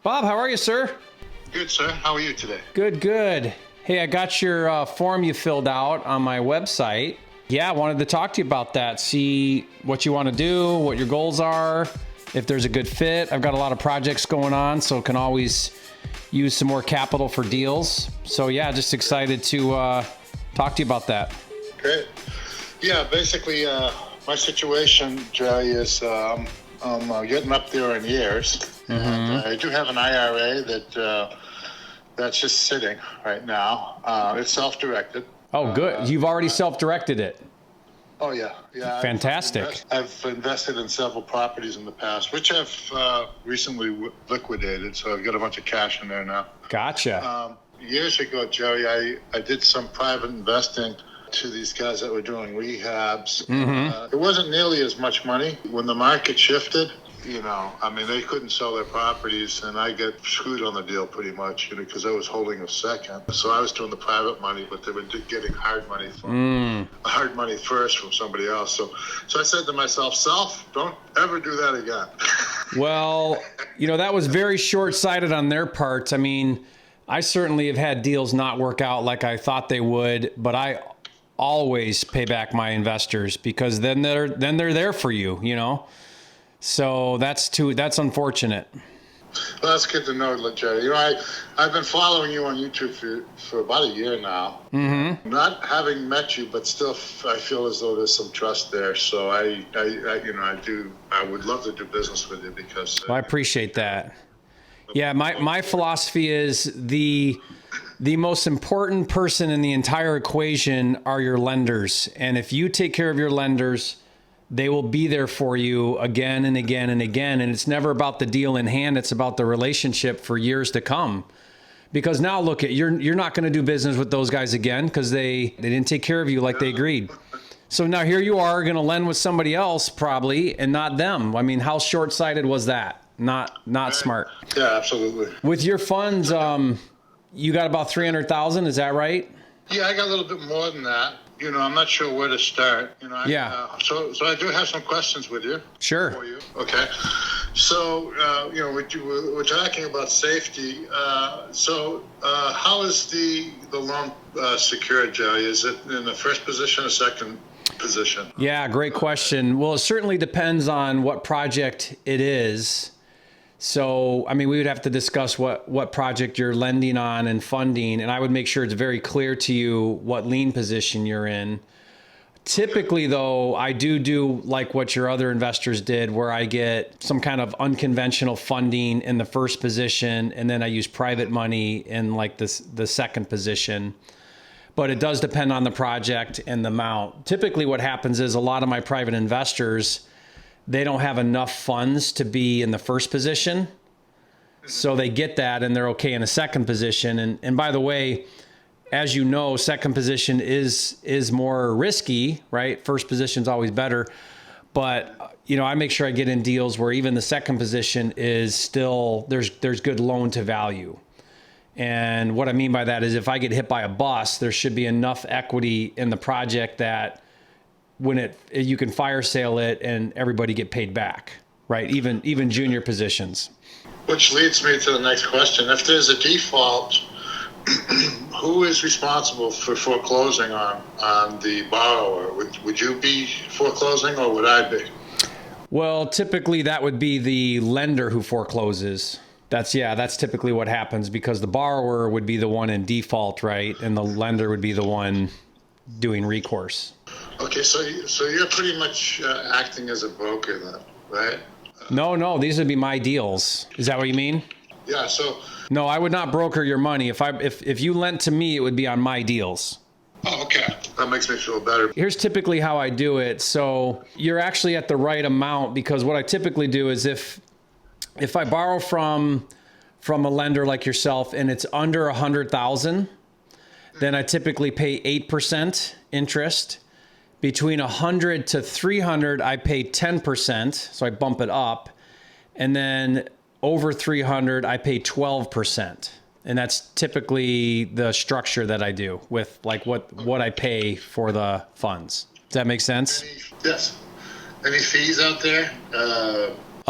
Bob, how are you, sir? Good, sir. How are you today? Good, good. Hey, I got your form you filled out on my website. Yeah, I wanted to talk to you about that, see what you want to do, what your goals are, if there's a good fit. I've got a lot of projects going on, so can always use some more capital for deals. So yeah, just excited to talk to you about that. Great. Yeah, basically, my situation, Jerry, is I'm getting up there in years. And I do have an IRA that's just sitting right now. It's self-directed. Oh, good. You've already self-directed it. Oh, yeah. Fantastic. I've invested in several properties in the past, which I've recently liquidated, so I've got a bunch of cash in there now. Gotcha. Years ago, Jerry, I did some private investing to these guys that were doing rehabs. It wasn't nearly as much money. When the market shifted, they couldn't sell their properties, and I get screwed on the deal pretty much, because I was holding a second. So I was doing the private money, but they were getting hard money hard money first from somebody else. So I said to myself, don't ever do that again. Well, that was very short-sighted on their part. I mean, I certainly have had deals not work out like I thought they would, but I always pay back my investors because then they're there for you, So that's unfortunate. Well, that's good to know, Jerry. I've been following you on YouTube for about a year now. Not having met you, but still, I feel as though there's some trust there. So I would love to do business with you because. Well, I appreciate that. Yeah, my philosophy is the most important person in the entire equation are your lenders, and if you take care of your lenders, they will be there for you again and again and again. And it's never about the deal in hand. It's about the relationship for years to come. Because now look you're not going to do business with those guys again because they didn't take care of you like they agreed. So now here you are going to lend with somebody else probably and not them. I mean, how short-sighted was that? Not smart. Yeah, absolutely. With your funds, you got about 300,000, is that right? Yeah, I got a little bit more than that. I'm not sure where to start. So I do have some questions with you. Sure. For you. Okay. So, we're talking about safety. How is the loan secured, Jerry? Is it in the first position or second position? Yeah, great question. Well, it certainly depends on what project it is. So, we would have to discuss what project you're lending on and funding, and I would make sure it's very clear to you what lien position you're in. Typically, though, I do like what your other investors did, where I get some kind of unconventional funding in the first position, and then I use private money in like the second position. But it does depend on the project and the amount. Typically, what happens is a lot of my private investors, they don't have enough funds to be in the first position. So they get that and they're okay in a second position. And by the way, as you know, second position is more risky, right? First position is always better. But, I make sure I get in deals where even the second position is still, there's good loan to value. And what I mean by that is if I get hit by a bus, there should be enough equity in the project that when you can fire sale it and everybody get paid back, right? Even junior positions. Which leads me to the next question. If there's a default, who is responsible for foreclosing on the borrower? Would you be foreclosing or would I be? Well, typically that would be the lender who forecloses. That's typically what happens because the borrower would be the one in default, right? And the lender would be the one doing recourse. Okay, so you're pretty much acting as a broker then, right? No, these would be my deals. Is that what you mean? Yeah, so... No, I would not broker your money. If you lent to me, it would be on my deals. Oh, okay. That makes me feel better. Here's typically how I do it. So you're actually at the right amount because what I typically do is if I borrow from a lender like yourself and it's under 100,000, then I typically pay 8% interest. Between 100 to 300, I pay 10%, so I bump it up. And then over 300, I pay 12%. And that's typically the structure that I do with like what I pay for the funds. Does that make sense? Yes. Any fees out there?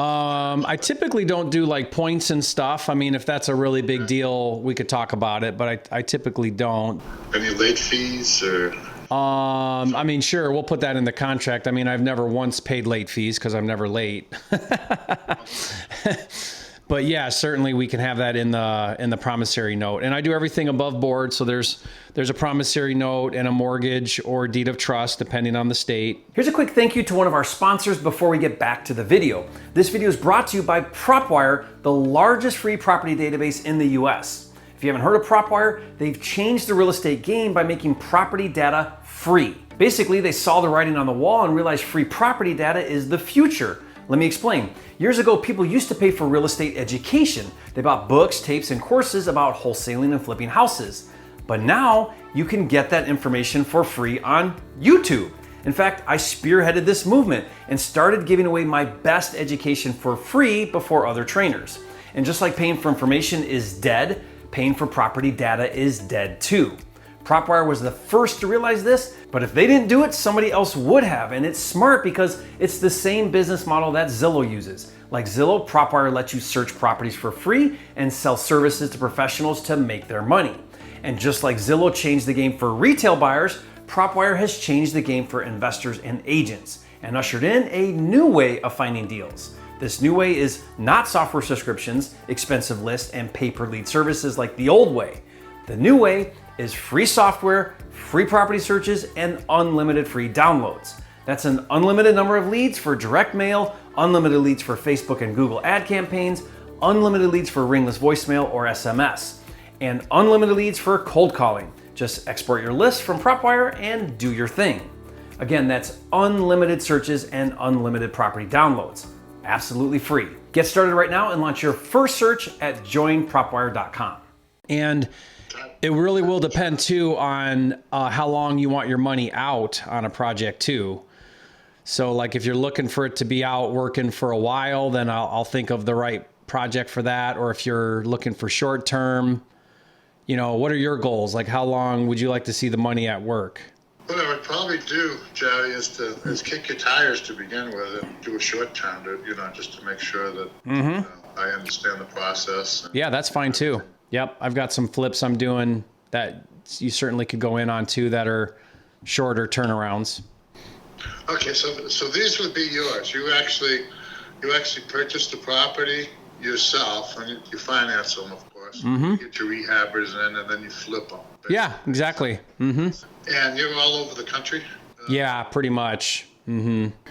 I typically don't do like points and stuff. I mean, if that's a really big deal, we could talk about it, but I typically don't. Any late fees or? I mean, sure, we'll put that in the contract. I mean, I've never once paid late fees because I'm never late. But yeah, certainly we can have that in the promissory note. And I do everything above board. So there's a promissory note and a mortgage or deed of trust, depending on the state. Here's a quick thank you to one of our sponsors before we get back to the video. This video is brought to you by PropWire, the largest free property database in the US. If you haven't heard of PropWire, they've changed the real estate game by making property data free. Basically, they saw the writing on the wall and realized free property data is the future. Let me explain. Years ago, people used to pay for real estate education. They bought books, tapes, and courses about wholesaling and flipping houses. But now you can get that information for free on YouTube. In fact, I spearheaded this movement and started giving away my best education for free before other trainers. And just like paying for information is dead, paying for property data is dead too. PropWire was the first to realize this, but if they didn't do it, somebody else would have. And it's smart because it's the same business model that Zillow uses. Like Zillow, PropWire lets you search properties for free and sell services to professionals to make their money. And just like Zillow changed the game for retail buyers, PropWire has changed the game for investors and agents and ushered in a new way of finding deals. This new way is not software subscriptions, expensive lists, and pay-per-lead services like the old way. The new way is free software, free property searches, and unlimited free downloads. That's an unlimited number of leads for direct mail, unlimited leads for Facebook and Google ad campaigns, unlimited leads for ringless voicemail or SMS, and unlimited leads for cold calling. Just export your list from PropWire and do your thing. Again, that's unlimited searches and unlimited property downloads. Absolutely free. Get started right now and launch your first search at joinpropwire.com. And it really will depend too on how long you want your money out on a project too. So like if you're looking for it to be out working for a while, then I'll think of the right project for that. Or if you're looking for short term, you know, what are your goals? Like how long would you like to see the money at work? What I would probably do, Jerry, is kick your tires to begin with and do a short term, just to make sure that I understand the process. Yeah, that's fine too. Yep, I've got some flips I'm doing that you certainly could go in on too that are shorter turnarounds. Okay, so these would be yours. You actually purchase the property yourself, and you finance them, of course. You get your rehabbers in, and then you flip them. Basically. Yeah, exactly. And you're all over the country? Yeah, pretty much.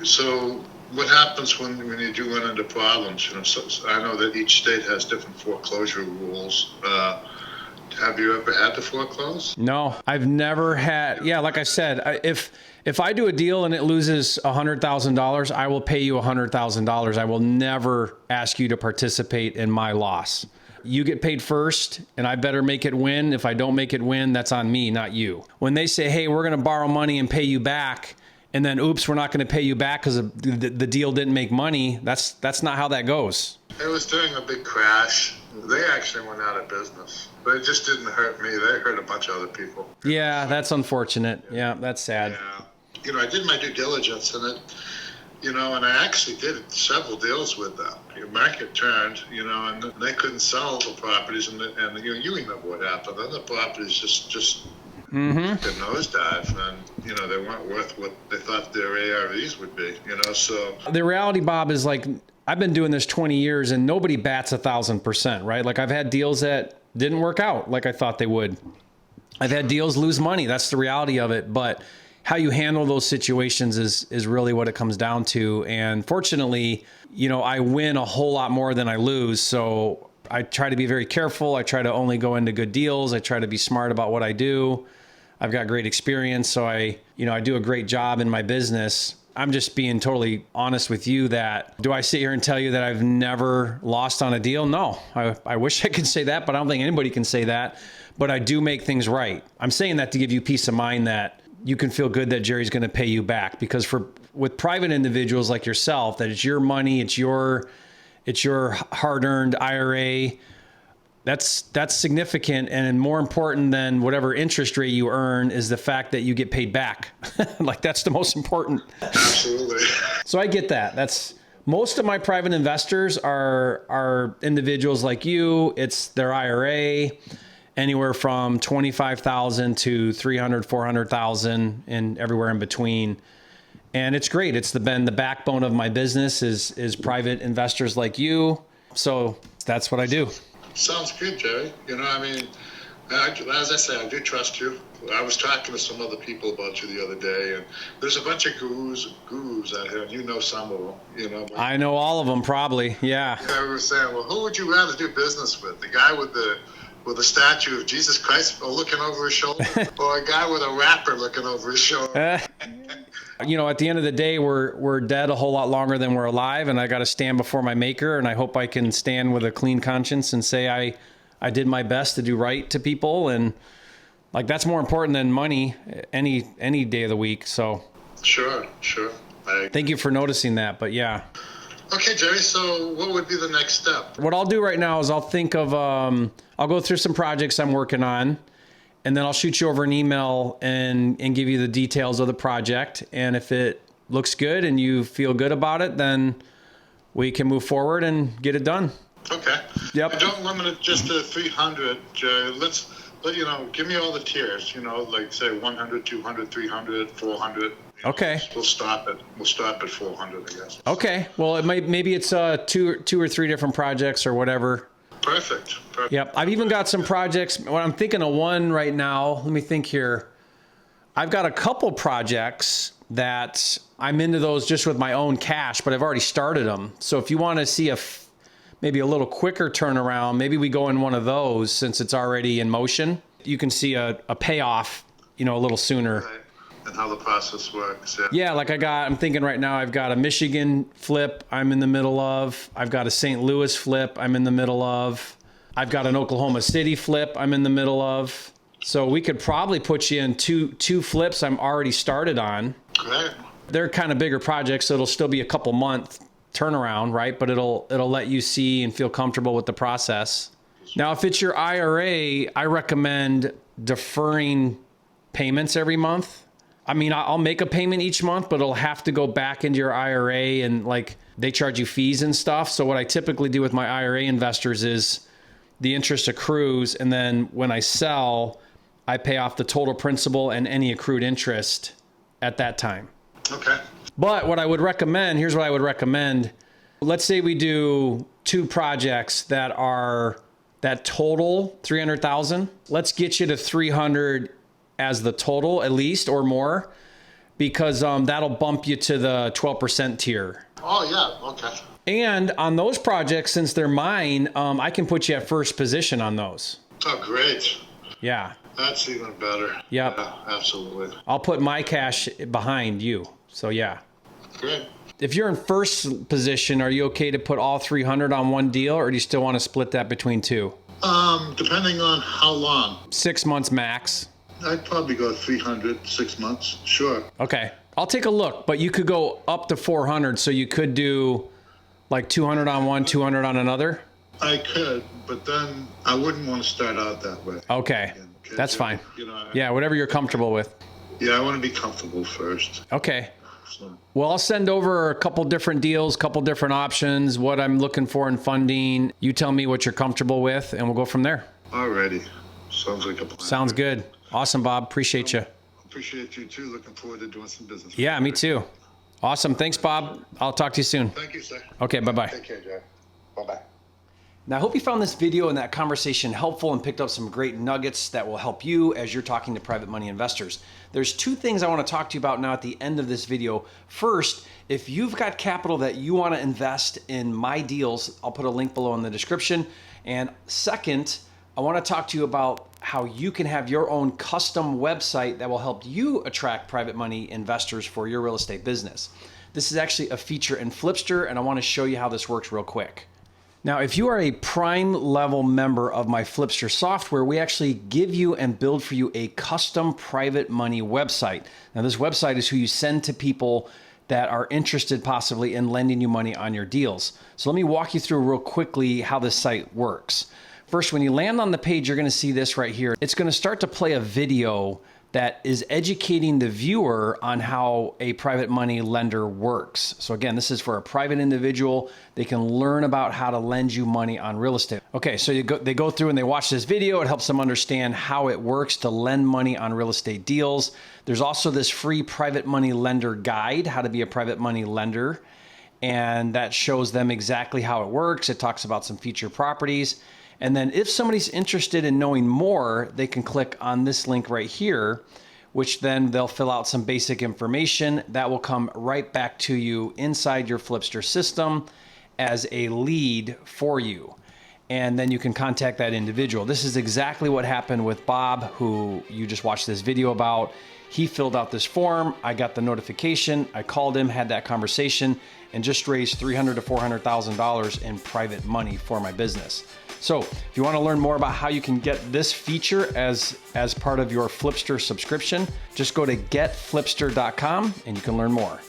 So what happens when you do run into problems? So I know that each state has different foreclosure rules. Have you ever had to foreclose? No, I've never had. Yeah, like I said, if I do a deal and it loses $100,000, I will pay you $100,000. I will never ask you to participate in my loss. You get paid first, and I better make it win. If I don't make it win, that's on me, not you. When they say, hey, we're going to borrow money and pay you back, and then, oops, we're not going to pay you back because the deal didn't make money, that's not how that goes. It was during a big crash. They actually went out of business. But it just didn't hurt me. They hurt a bunch of other people. Yeah, that's unfortunate. Yeah, that's sad. Yeah. I did my due diligence in it, and I actually did several deals with them. The market turned, and they couldn't sell the properties, and you remember what happened. Then the properties just took a nosedive, and, they weren't worth what they thought their ARVs would be, so. The reality, Bob, is like, I've been doing this 20 years and nobody bats 1,000%, right? Like I've had deals that didn't work out like I thought they would. I've had deals lose money. That's the reality of it. But how you handle those situations is really what it comes down to. And fortunately, I win a whole lot more than I lose. So I try to be very careful. I try to only go into good deals. I try to be smart about what I do. I've got great experience. So I do a great job in my business. I'm just being totally honest with you that, do I sit here and tell you that I've never lost on a deal? No, I wish I could say that, but I don't think anybody can say that. But I do make things right. I'm saying that to give you peace of mind that you can feel good that Jerry's going to pay you back, because with private individuals like yourself, that it's your money, it's your hard-earned IRA. That's significant, and more important than whatever interest rate you earn is the fact that you get paid back. Like that's the most important. Absolutely. So I get that. That's Most of my private investors are individuals like you. It's their IRA, anywhere from 25,000 to 300, 400,000 and everywhere in between. And it's great. It's been the backbone of my business is private investors like you. So that's what I do. Sounds good, Jerry. You know, I mean, as I say, I do trust you. I was talking to some other people about you the other day, and there's a bunch of gurus out here, and you know some of them. You know, I know all of them, probably. Yeah. We were saying, well, who would you rather do business with? The guy with the statue of Jesus Christ looking over his shoulder, or a guy with a rapper looking over his shoulder? You know, at the end of the day, we're dead a whole lot longer than we're alive, and I got to stand before my maker, and I hope I can stand with a clean conscience and say I did my best to do right to people, and like that's more important than money any day of the week. So Sure. Thank you for noticing that, but yeah. Okay, Jerry, so what would be the next step? What I'll do right now is I'll think of I'll go through some projects I'm working on, and then I'll shoot you over an email and give you the details of the project. And if it looks good and you feel good about it, then we can move forward and get it done. Okay. Yep. I don't limit it just to 300, Jerry. You know, give me all the tiers, you know, like say 100, 200, 300, 400. Okay. We'll stop at 400, I guess. Okay. Well, maybe it's two or three different projects or whatever. Perfect. Yep. I've even got some projects. Well, I'm thinking of one right now. Let me think here. I've got a couple projects that I'm into those just with my own cash, but I've already started them. So if you want to see maybe a little quicker turnaround, maybe we go in one of those since it's already in motion. You can see a payoff, you know, a little sooner. Right. And how the process works. Yeah, like I'm thinking right now, I've got a Michigan flip I'm in the middle of. I've got a St. Louis flip I'm in the middle of. I've got an Oklahoma City flip I'm in the middle of. So we could probably put you in two flips I'm already started on. Great. They're kind of bigger projects, so it'll still be a couple month turnaround, right? But it'll let you see and feel comfortable with the process. Now, if it's your IRA, I recommend deferring payments every month. I mean, I'll make a payment each month, but it'll have to go back into your IRA, and like they charge you fees and stuff. So what I typically do with my IRA investors is the interest accrues, and then when I sell, I pay off the total principal and any accrued interest at that time. Okay. But what I would recommend, here's what I would recommend. Let's say we do two projects that total 300,000. Let's get you to 300 as the total at least or more, because that'll bump you to the 12% tier. Oh yeah, okay. And on those projects, since they're mine, I can put you at first position on those. Oh, great. Yeah. That's even better. Yep. Yeah, absolutely. I'll put my cash behind you. So yeah. Great. If you're in first position, are you okay to put all 300 on one deal, or do you still want to split that between two? Depending on how long. 6 months max. I'd probably go 300, 6 months. Sure. Okay. I'll take a look, but you could go up to 400. So you could do like 200 on one, 200 on another. I could, but then I wouldn't want to start out that way. Okay. That's fine. You know, Yeah. Whatever you're comfortable with. Yeah, I want to be comfortable first. Okay. So, Well, I'll send over a couple different deals, couple different options, what I'm looking for in funding. You tell me what you're comfortable with, and we'll go from there. alrighty. Sounds like a plan. Sounds good. Awesome, Bob. Appreciate you. Appreciate you too. Looking forward to doing some business. Yeah, me too. Awesome. Thanks, Bob. I'll talk to you soon. Thank you, sir. Okay, bye-bye. Take care, Jack. Bye-bye. Now, I hope you found this video and that conversation helpful and picked up some great nuggets that will help you as you're talking to private money investors. There's two things I want to talk to you about now at the end of this video. First, if you've got capital that you want to invest in my deals, I'll put a link below in the description. And second, I want to talk to you about how you can have your own custom website that will help you attract private money investors for your real estate business. This is actually a feature in Flipster, and I want to show you how this works real quick. Now, if you are a prime level member of my Flipster software, we actually give you and build for you a custom private money website. Now, this website is who you send to people that are interested possibly in lending you money on your deals. So let me walk you through real quickly how this site works. First, when you land on the page, you're going to see this right here. It's going to start to play a video that is educating the viewer on how a private money lender works. So again, this is for a private individual. They can learn about how to lend you money on real estate. Okay, so they go through and they watch this video. It helps them understand how it works to lend money on real estate deals. There's also this free private money lender guide, how to be a private money lender. And that shows them exactly how it works. It talks about some featured properties. And then if somebody's interested in knowing more, they can click on this link right here, which then they'll fill out some basic information that will come right back to you inside your Flipster system as a lead for you. And then you can contact that individual. This is exactly what happened with Bob, who you just watched this video about. He filled out this form. I got the notification. I called him, had that conversation, and just raised $300,000 to $400,000 in private money for my business. So if you want to learn more about how you can get this feature as part of your Flipster subscription, just go to getflipster.com and you can learn more.